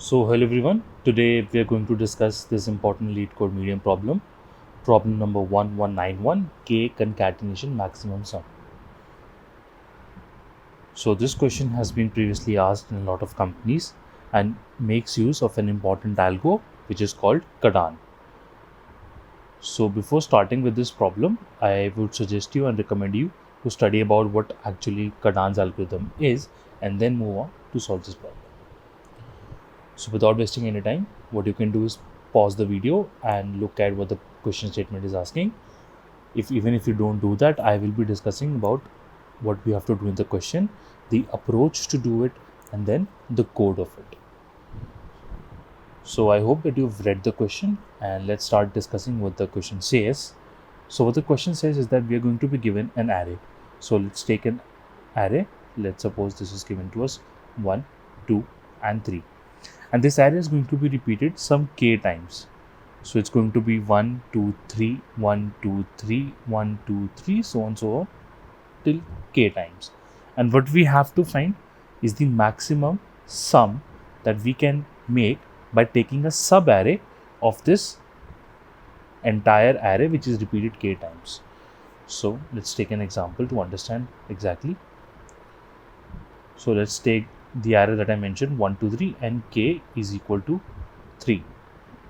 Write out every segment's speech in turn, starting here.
Hello everyone. Today we are going to discuss this important lead code medium problem. Problem number 1191, K concatenation maximum sum. So this question has been previously asked in a lot of companies and makes use of an important algo which is called Cardan. So before starting with this problem, I would suggest you and recommend you to study about what actually Cardan's algorithm is and then move on to solve this problem. So without wasting any time, what you can do is pause the video and look at what the question statement is asking. If even if you don't do that, I will be discussing about what we have to do in the question, the approach to do it, and then the code of it. So I hope that you've read the question and let's start discussing what the question says. So what the question says is that we are going to be given an array. So let's take an array. Let's suppose this is given to us 1, 2, and 3. And this array is going to be repeated some k times. So it's going to be 1, 2, 3, 1, 2, 3, 1, 2, 3, so on, so on, till k times. And what we have to find is the maximum sum that we can make by taking a sub array of this entire array which is repeated k times. So let's take an example to understand exactly. So let's take the array that I mentioned 1, 2, 3, and k is equal to 3.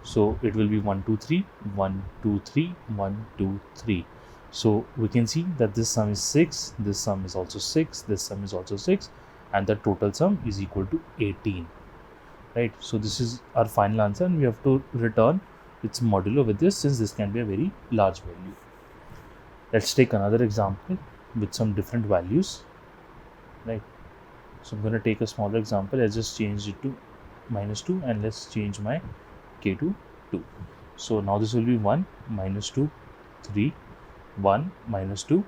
So it will be 1, 2, 3, 1, 2, 3, 1, 2, 3. So we can see that this sum is 6, this sum is also 6, this sum is also 6, and the total sum is equal to 18. Right? So this is our final answer, and we have to return its modulo with this, since this can be a very large value. Let's take another example with some different values. Right? So I'm going to take a smaller example. Let's just change it to -2, and let's change my k to 2. So now this will be 1, -2, 3, 1, -2,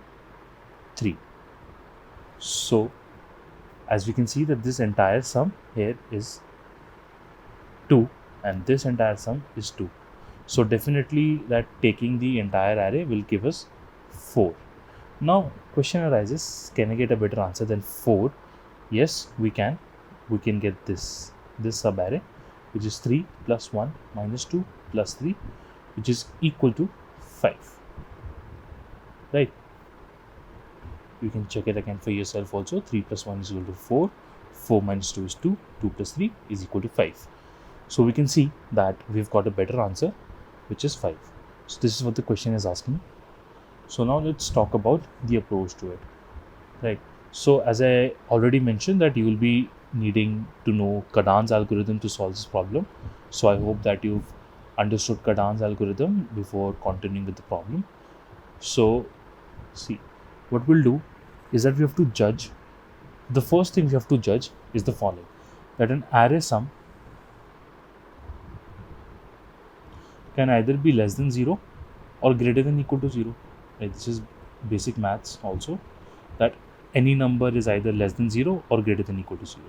3. So as we can see that this entire sum here is 2 and this entire sum is 2. So definitely that taking the entire array will give us 4. Now question arises, can I get a better answer than 4? Yes, we can. We can get this sub array, which is 3 plus 1 minus 2 plus 3, which is equal to 5. Right? You can check it again for yourself also. 3 plus 1 is equal to 4. 4 minus 2 is 2. 2 plus 3 is equal to 5. So we can see that we've got a better answer, which is 5. So this is what the question is asking. So now let's talk about the approach to it. Right? So as I already mentioned that you will be needing to know Cardan's algorithm to solve this problem. So I hope that you've understood Cardan's algorithm before continuing with the problem. So see, what we'll do is that we have to judge. The first thing we have to judge is the following, that an array sum can either be less than 0 or greater than equal to 0. Right? This is basic maths also, that any number is either less than 0 or greater than equal to 0.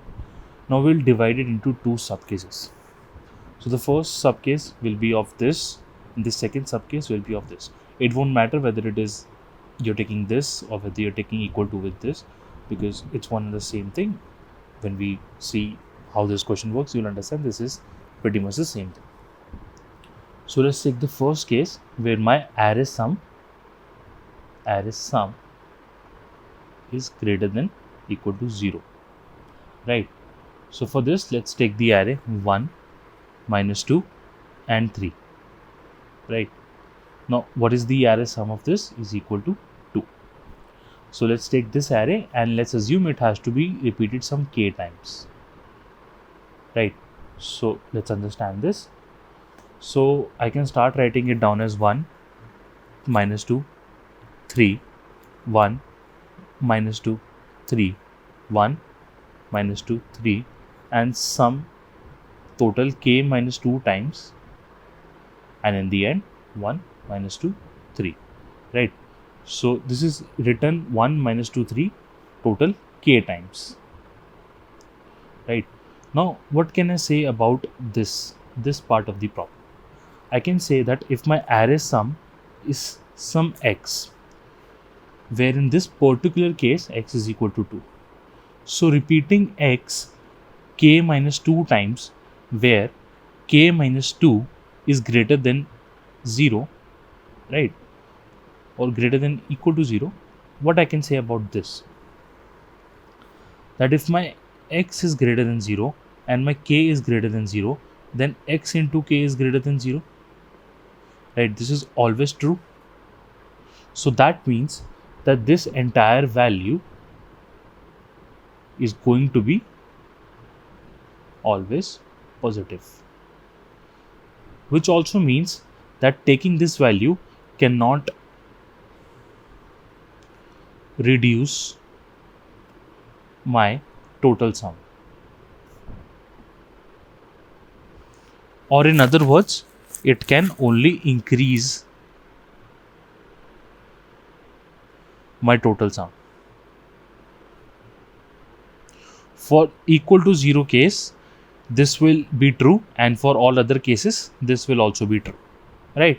Now we'll divide it into two subcases. So the first subcase will be of this, and the second subcase will be of this. It won't matter whether it is you're taking this or whether you're taking equal to with this, because it's one and the same thing. When we see how this question works, you'll understand this is pretty much the same thing. So let's take the first case where my array sum is greater than equal to 0. Right? So for this, let's take the array 1, -2, and 3. Right? Now what is the array sum of this is equal to 2. So let's take this array and let's assume it has to be repeated some k times. Right? So let's understand this. So I can start writing it down as 1, -2, 3, 1, -2, 3, 1, -2, 3, and sum total k minus 2 times, and in the end 1, -2, 3. Right? So this is written 1, -2, 3 total k times. Right? Now what can I say about this part of the problem? I can say that if my array sum is some x, where in this particular case x is equal to 2. So repeating x k minus 2 times where k minus 2 is greater than 0, right, or greater than equal to 0, what I can say about this? That if my x is greater than 0 and my k is greater than 0, then x into k is greater than 0, right? This is always true. So that means that this entire value is going to be always positive, which also means that taking this value cannot reduce my total sum, or in other words, it can only increase my total sum. For equal to 0 case, this will be true, and for all other cases, this will also be true, right?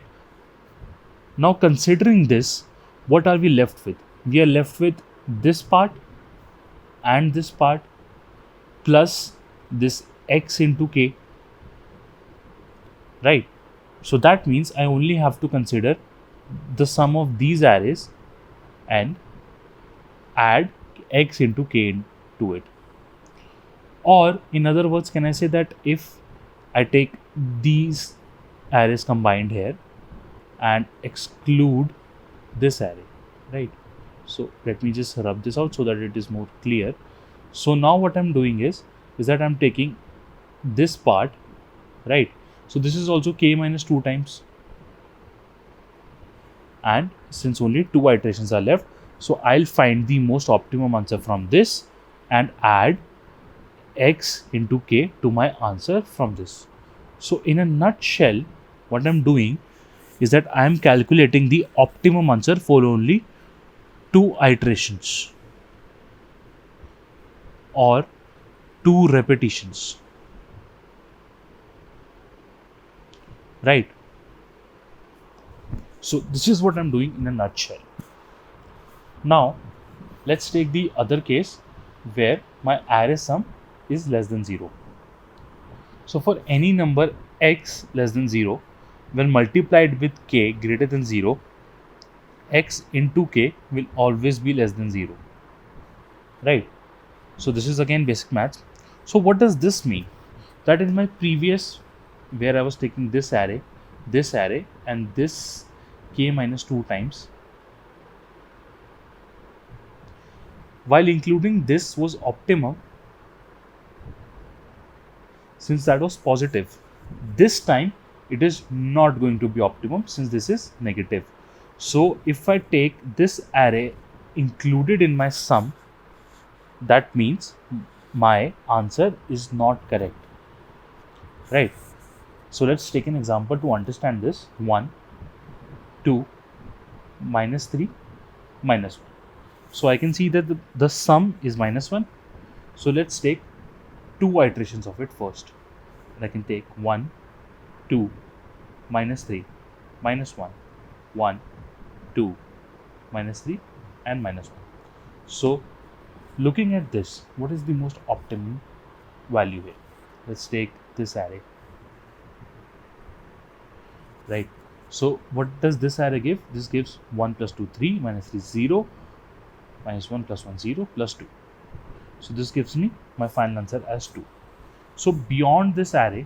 Now, considering this, what are we left with? We are left with this part and this part plus this x into k, right? So that means I only have to consider the sum of these arrays and add x into k into it. Or in other words, can I say that if I take these arrays combined here and exclude this array, right? So let me just rub this out so that it is more clear. So now what I'm doing is that I'm taking this part, right? So this is also k minus 2 times, and since only 2 iterations are left, so I'll find the most optimum answer from this and add x into k to my answer from this. So in a nutshell, what I'm doing is that I'm calculating the optimum answer for only 2 iterations or 2 repetitions, right? So this is what I'm doing in a nutshell. Now let's take the other case where my array sum is less than 0. So for any number x less than 0, when multiplied with k greater than 0, x into k will always be less than 0, right? So this is again basic maths. So what does this mean? That in my previous, where I was taking this array and this k minus 2 times, while including this was optimum, since that was positive, this time it is not going to be optimum since this is negative. So if I take this array included in my sum, that means my answer is not correct, right? So let's take an example to understand this. 1, 2, minus 3, minus 1. So I can see that the sum is minus 1. So let's take 2 iterations of it first. And I can take 1, 2, minus 3, minus 1, 1, 2, minus 3, and minus 1. So looking at this, what is the most optimum value here? Let's take this array, right? So what does this array give? This gives 1 plus 2, 3, minus 3, 0, minus 1 plus 1, 0, plus 2. So this gives me my final answer as 2. So beyond this array,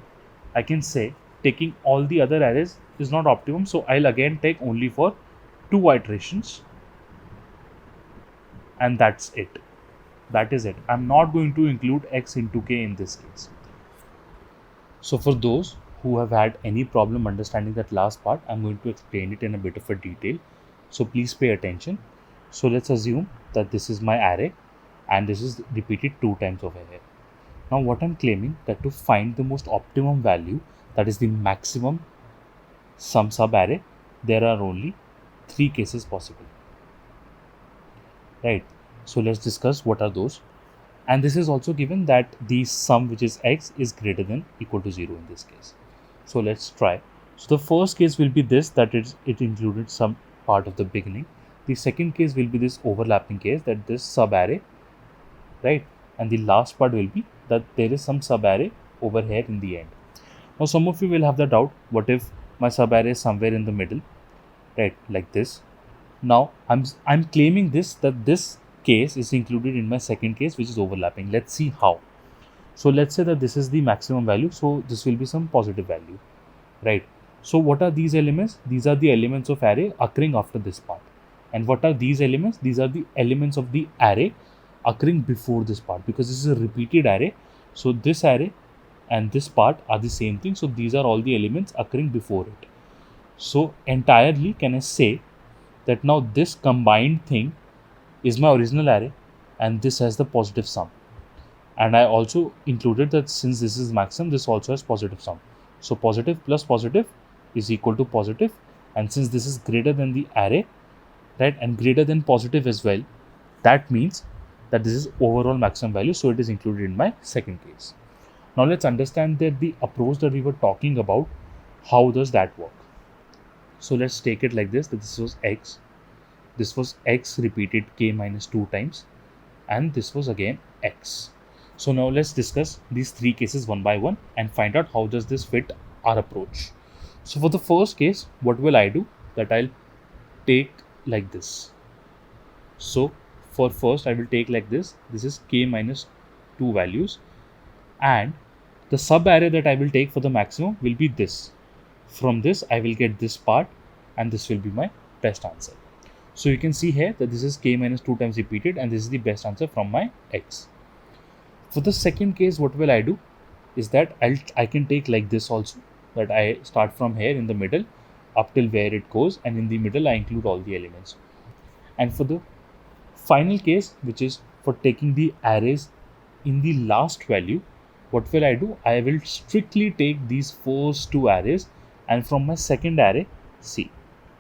I can say taking all the other arrays is not optimum. So I'll again take only for 2 iterations, and that's it. That is it. I'm not going to include x into k in this case. So for those who have had any problem understanding that last part, I'm going to explain it in a bit of a detail. So please pay attention. So let's assume that this is my array and this is repeated 2 times over here. Now what I'm claiming, that to find the most optimum value, that is the maximum sum sub array, there are only 3 cases possible, right? So let's discuss what are those. And this is also given that the sum, which is x, is greater than equal to 0 in this case. So let's try. So the first case will be this, that it included some part of the beginning. The second case will be this overlapping case, that this sub array, right? And the last part will be that there is some sub array over here in the end. Now some of you will have the doubt, what if my sub-array is somewhere in the middle, right, like this. Now I'm claiming that this case is included in my second case, which is overlapping. Let's see how. So let's say that this is the maximum value, so this will be some positive value, right? So what are these elements? These are the elements of array occurring after this part. And what are these elements? These are the elements of the array occurring before this part, because this is a repeated array. So this array and this part are the same thing. So these are all the elements occurring before it. So entirely can I say that now this combined thing is my original array, and this has the positive sum. And I also included that since this is maximum, this also has positive sum. So positive plus positive is equal to positive, and since this is greater than the array, right, and greater than positive as well, that means that this is overall maximum value, so it is included in my second case. Now let's understand that the approach that we were talking about, how does that work? So let's take it like this, that this was x repeated k minus 2 times, and this was again x. So now let's discuss these three cases one by one and find out how does this fit our approach. So for the first case, what will I do? That I'll take like this. So for first I will take like this. This is k minus 2 values, and the sub array that I will take for the maximum will be this. From this I will get this part, and this will be my best answer. So you can see here that this is k minus 2 times repeated, and this is the best answer from my x. For the second case, what will I do is that I can take like this also, that I start from here in the middle up till where it goes, and in the middle I include all the elements. And for the final case, which is for taking the arrays in the last value, what will I do? I will strictly take these first two arrays, and from my second array, see,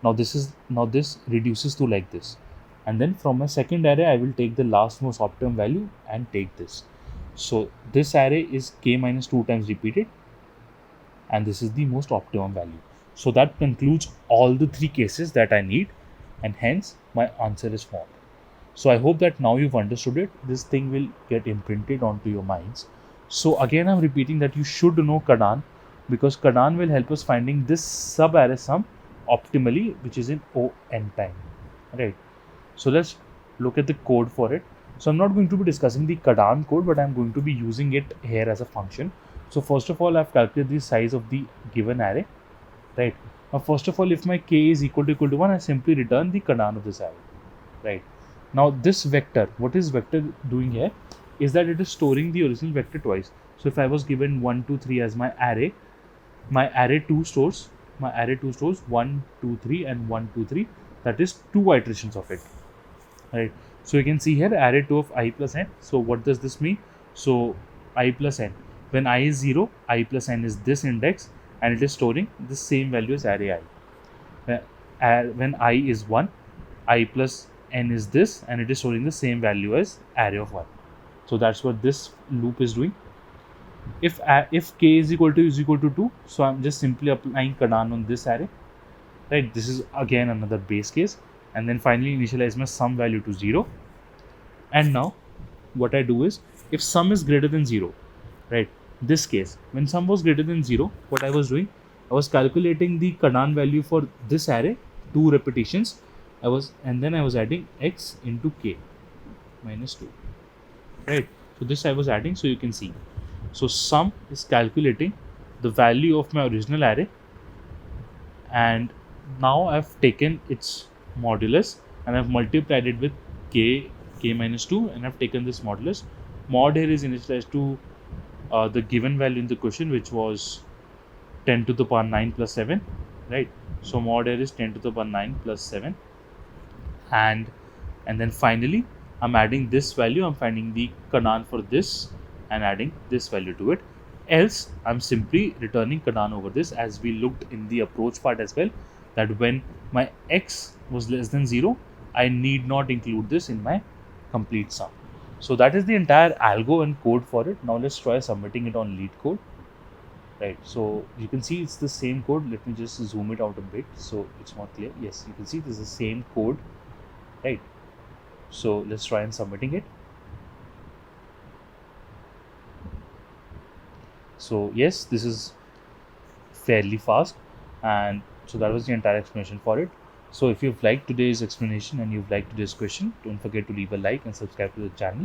now this reduces to like this, and then from my second array I will take the last most optimum value and take this. So this array is k minus 2 times repeated, and this is the most optimum value. So that concludes all the three cases that I need, and hence my answer is formed. So I hope that now you've understood it. This thing will get imprinted onto your minds. So again, I'm repeating that you should know Cardan, because Cardan will help us finding this sub array sum optimally, which is in O n time, right? So let's look at the code for it. So I'm not going to be discussing the Cardan code, but I'm going to be using it here as a function. So first of all, I've calculated the size of the given array, right? Now first of all, if my k is equal to 1, I simply return the Cardan of this array, right? Now this vector, what is vector doing here is that it is storing the original vector twice. So if I was given 1, 2, 3 as my array 2 stores 1, 2, 3 and 1, 2, 3. That is 2 iterations of it, right? So you can see here array 2 of I plus n. So what does this mean? So I plus n, when I is 0, I plus n is this index, and it is storing the same value as array I. When I is 1, I plus n is this, and it is storing the same value as array of 1. So that's what this loop is doing. If k is equal to 2, so I'm just simply applying Cardan on this array, right? This is again another base case, and then finally initialize my sum value to 0. And now what I do is, if sum is greater than 0, right, this case, when sum was greater than 0, what I was doing, I was calculating the Cardan value for this array, 2 repetitions, and then I was adding x into k minus 2, right? So this I was adding, so you can see. So sum is calculating the value of my original array, and now I've taken its modulus and I've multiplied it with k minus 2, and I've taken this modulus. Mod here is initialized to the given value in the question, which was 10 to the power 9 plus 7, right? So mod here is 10 to the power 9 plus 7, and then finally I'm adding this value. I'm finding the Cardan for this and adding this value to it. Else I'm simply returning Cardan over this, as we looked in the approach part as well, that when my x was less than 0, I need not include this in my complete sum. So that is the entire algo and code for it. Now let's try submitting it on LeetCode, right? So you can see it's the same code. Let me just zoom it out a bit so it's more clear. Yes, you can see this is the same code, right? So let's try and submitting it. So yes, this is fairly fast, and so that was the entire explanation for it. So if you've liked today's explanation and you've liked today's question, don't forget to leave a like and subscribe to the channel.